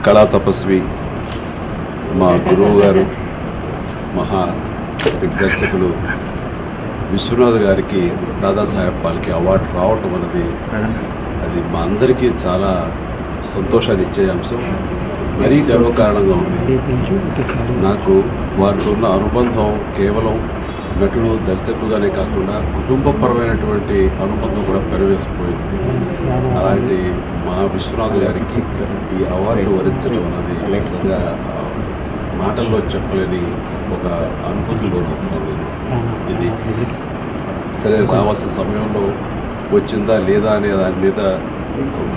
కళా తపస్వి మా గురువు గారు మహా దిగ్దర్శకులు విశ్వనాథ్ గారికి దాదాసాహెబ్ ఫాల్కే అవార్డు రావటం అనేది అది మా అందరికీ చాలా సంతోషాన్ని ఇచ్చే అంశం, మరీ గర్వకారణంగా ఉంది. నాకు వారితో ఉన్న అనుబంధం కేవలం నటుడు దర్శకుడుగానే కాకుండా కుటుంబపరమైనటువంటి అనుబంధం కూడా పెరవేసుకుపోయింది. అలాంటి మా విశ్వనాథ్ గారికి ఈ అవార్డు వరించడం అన్నది నిజంగా మాటల్లో చెప్పలేని ఒక అనుభూతికి లోనవుతున్నాను నేను. ఇది సరే రావాల్సిన సమయంలో వచ్చిందా లేదా అనే దాని మీద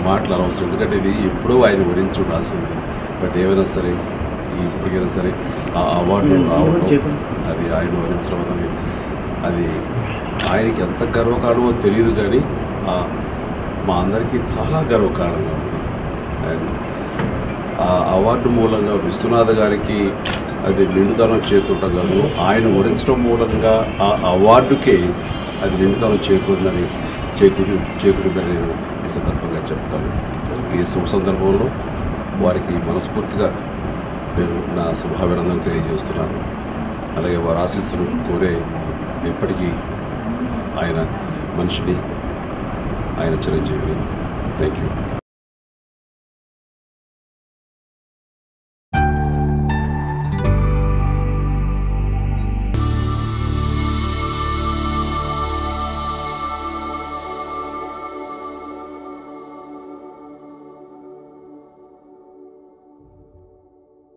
మాటలు అనవసరం, ఎందుకంటే ఇది ఎప్పుడూ ఆయన వరించి ఉండాల్సింది. బట్ ఏమైనా సరే ఇప్పటికైనా సరే ఆ అవార్డు రావడం, అది ఆయన వరించడం అనేది అది ఆయనకి ఎంత గర్వకారణమో తెలియదు, కానీ మా అందరికీ చాలా గర్వకారణంగా ఉంది. అండ్ ఆ అవార్డు మూలంగా విశ్వనాథ్ గారికి అది నిండుదనం చేకూరటం కాదు, ఆయన వరించడం మూలంగా ఆ అవార్డుకే అది నిండుదనం చేకూరిందని నేను ఈ సందర్భంగా చెప్తాను. ఈ శుభ సందర్భంలో వారికి మనస్ఫూర్తిగా నేను నా శుభాభినందనలు తెలియజేస్తున్నాను. అలాగే వారి ఆశీస్సులు కోరే ఎప్పటికీ ఆయన మనిషిని, ఆయన చిరంజీవిని. Thank you.